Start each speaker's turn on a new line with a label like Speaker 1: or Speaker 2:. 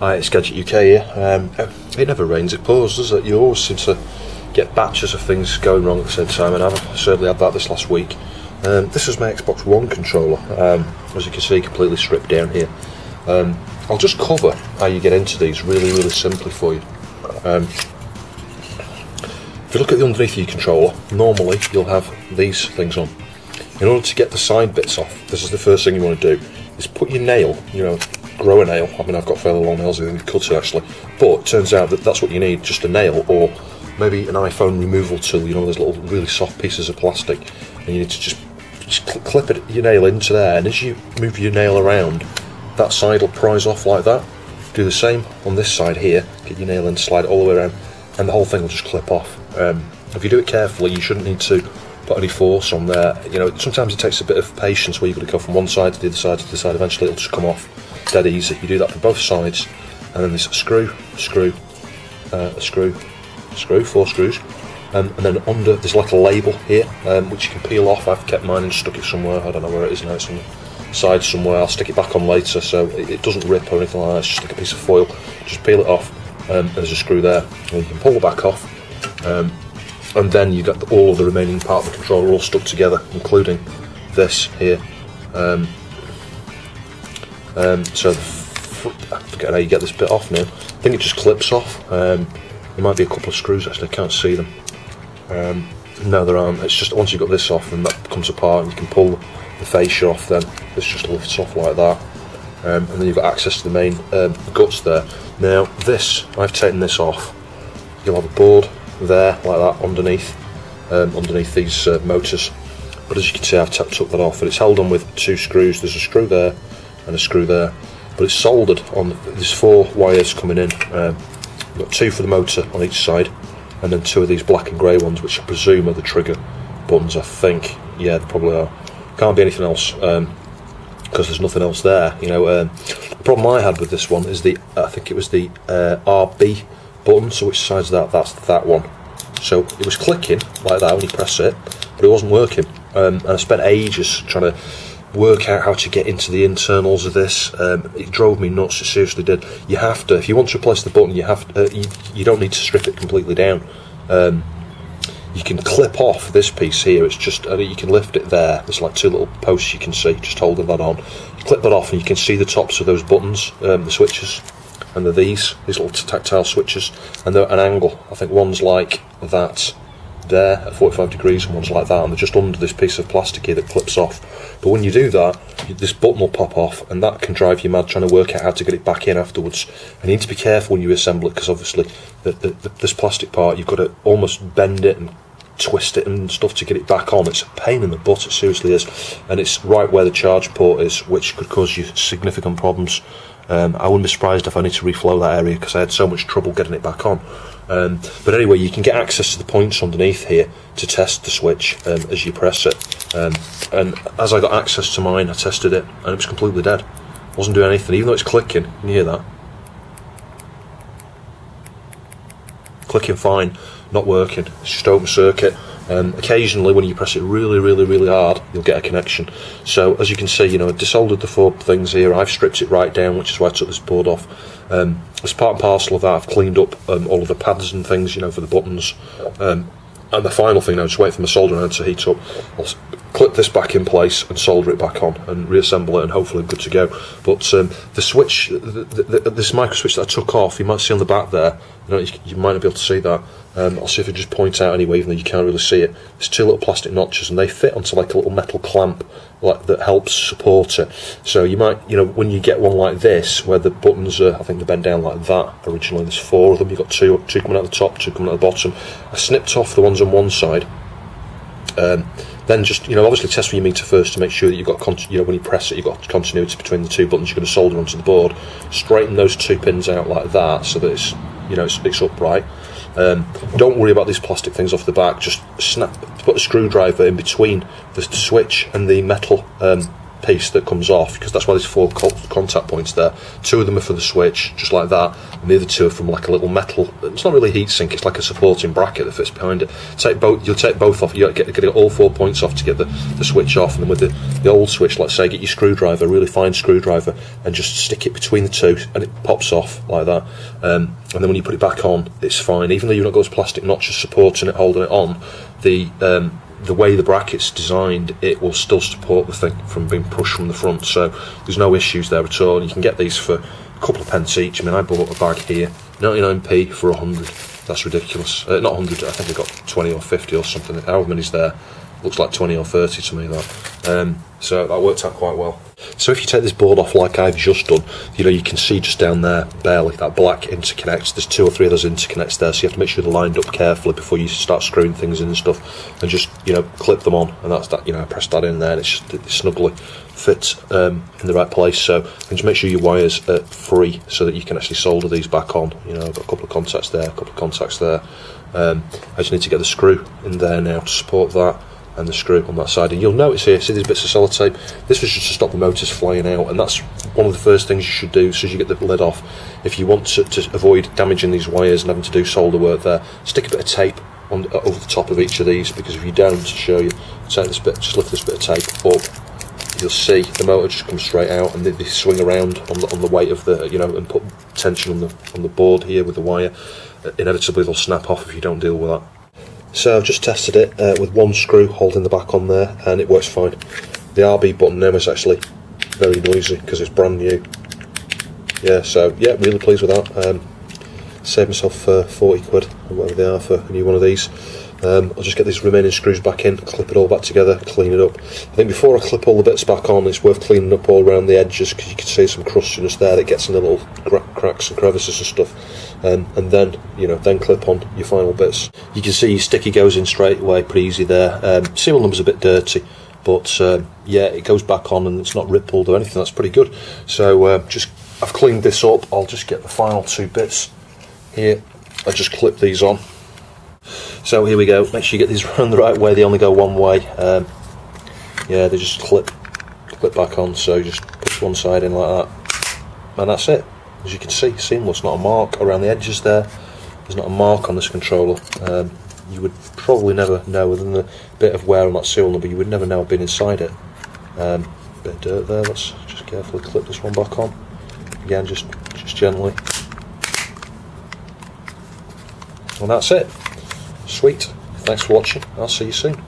Speaker 1: Hi, it's Gadget UK here. It never rains, it pours, does it? You always seem to get batches of things going wrong at the same time, and I've certainly had that this last week. This is my Xbox One controller, as you can see, completely stripped down here. I'll just cover how you get into these really simply for you. If you look at the underneath of your controller, normally you'll have these things on. In order to get the side bits off, this is the first thing you want to do, is put your nail, grow a nail. I mean, I've got fairly long nails, I think cut it actually, but it turns out that that's what you need, just a nail, or maybe an iPhone removal tool, those little really soft pieces of plastic, and you need to just clip your nail into there, and as you move your nail around, that side will prise off like that. Do the same on this side here, get your nail in, slide it all the way around, and the whole thing will just clip off. If you do it carefully, you shouldn't need to put any force on there. Sometimes it takes a bit of patience where you've got to go from one side to the other side to the side, eventually it'll just come off dead easy. You do that for both sides, and then there's a screw, a screw, 4 screws, and then under there's like a label here, which you can peel off. I've kept mine and stuck it somewhere, I don't know where it is now, it's on the side somewhere. I'll stick it back on later so it doesn't rip or anything like that. It's just like a piece of foil, just peel it off, and there's a screw there, and you can pull the back off, and then you get all of the remaining part of the controller all stuck together, including this here. So I forget how you get this bit off now. I think it just clips off. There might be a couple of screws actually, I can't see them. No, there aren't. It's just once you've got this off and that comes apart and you can pull the fascia off, then this just lifts off like that. And then you've got access to the main guts there. Now this, I've taken this off. You'll have a board there like that underneath these motors. But as you can see, I've took that off, and it's held on with 2 screws. There's a screw there and a screw there, but it's soldered on. There's 4 wires coming in. You've got 2 for the motor on each side, and then 2 of these black and grey ones, which I presume are the trigger buttons. I think, yeah, they probably are. Can't be anything else, because there's nothing else there. The problem I had with this one is I think it was the RB button. So which side's that? That's that one. So it was clicking like that when you press it, but it wasn't working. And I spent ages trying to work out how to get into the internals of this. It drove me nuts, it seriously did. You have to, if you want to replace the button, you don't need to strip it completely down. You can clip off this piece here. It's just, you can lift it there. There's like 2 little posts you can see, just holding that on. You clip that off and you can see the tops of those buttons, the switches, and they're these little tactile switches, and they're at an angle. I think one's like that there at 45 degrees and one's like that, and they're just under this piece of plastic here that clips off. But when you do that, this button will pop off, and that can drive you mad trying to work out how to get it back in afterwards. And you need to be careful when you assemble it, because obviously this plastic part, you've got to almost bend it and twist it and stuff to get it back on. It's a pain in the butt, it seriously is, and it's right where the charge port is, which could cause you significant problems. I wouldn't be surprised if I need to reflow that area, because I had so much trouble getting it back on. But anyway, you can get access to the points underneath here to test the switch as you press it. And as I got access to mine, I tested it, and it was completely dead. Wasn't doing anything, even though it's clicking. Can you hear that? Clicking fine, not working. It's just open circuit. Occasionally, when you press it really hard, you'll get a connection. So as you can see, I desoldered the 4 things here. I've stripped it right down, which is why I took this board off. As part and parcel of that, I've cleaned up all of the pads and things, for the buttons. And the final thing now, just wait for my soldering iron to heat up. I'll clip this back in place and solder it back on and reassemble it, and hopefully I'm good to go. But the switch, this micro switch that I took off, you might see on the back there, you might not be able to see that. I'll see if I just point out anyway, even though you can't really see it. There's 2 little plastic notches, and they fit onto like a little metal clamp that helps support it. So you might, when you get one like this, where the buttons are, I think they're bent down like that originally, there's 4 of them, you've got 2 coming out the top, 2 coming out the bottom. I snipped off the ones on one side. Then just, obviously test with your meter first to make sure that you've got, when you press it, you've got continuity between the 2 buttons you're going to solder onto the board. Straighten those 2 pins out like that, so that it's, it's upright. Don't worry about these plastic things off the back. Just put a screwdriver in between the switch and the metal piece that comes off, because that's why there's 4 contact points there. 2 of them are for the switch, just like that, and the other 2 are from like a little metal, it's not really a heatsink, it's like a supporting bracket that fits behind it. You'll take both off, you get all 4 points off to get the switch off, and then with the old switch, let's say, get your screwdriver, a really fine screwdriver, and just stick it between the 2, and it pops off like that. And then when you put it back on, it's fine, even though you've not got those plastic notches supporting it, holding it on. The way the bracket's designed, it will still support the thing from being pushed from the front, so there's no issues there at all. And you can get these for a couple of pence each. I mean, I bought a bag here, 99p for 100. That's ridiculous. Not 100, I think I got 20 or 50 or something. However many's there, looks like 20 or 30 to me, that. So that worked out quite well. So if you take this board off like I've just done, you can see just down there, barely, that black interconnect. There's 2 or 3 of those interconnects there, so you have to make sure they're lined up carefully before you start screwing things in and stuff, and just, clip them on, and that's that. I press that in there, and it snugly fits in the right place. So just make sure your wires are free so that you can actually solder these back on. I've got a couple of contacts there, a couple of contacts there. I just need to get the screw in there now to support that, and the screw on that side. And you'll notice here, see these bits of sellotape? This was just to stop the motors flying out, and that's one of the first things you should do as soon as you get the lid off. If you want to avoid damaging these wires and having to do solder work there, stick a bit of tape over the top of each of these, because if you don't, to show you, take this bit, just lift this bit of tape up, you'll see the motor just comes straight out, and they swing around on the weight of the, and put tension on the board here with the wire. Inevitably they'll snap off if you don't deal with that. So I've just tested it with 1 screw holding the back on there, and it works fine. The RB button now is actually very noisy because it's brand new. Yeah, so yeah, really pleased with that. Saved myself 40 quid or whatever they are for a new one of these. I'll just get these remaining screws back in, clip it all back together, clean it up. I think before I clip all the bits back on, it's worth cleaning up all around the edges, because you can see some crustiness there that gets in the little cracks and crevices and stuff. And then, then clip on your final bits. You can see your sticky goes in straight away, pretty easy there. Serial number's a bit dirty, but yeah, it goes back on and it's not rippled or anything. That's pretty good. So I've cleaned this up. I'll just get the final 2 bits here. I just clip these on. So here we go. Make sure you get these run the right way. They only go one way. Yeah, they just clip back on. So just push one side in like that, and that's it. As you can see, seamless. Not a mark around the edges there. There's not a mark on this controller. You would probably never know, other than the bit of wear on that serial number, you would never know I've been inside it. Bit of dirt there. Let's just carefully clip this one back on. Again, just gently. And that's it. Sweet. Thanks for watching. I'll see you soon.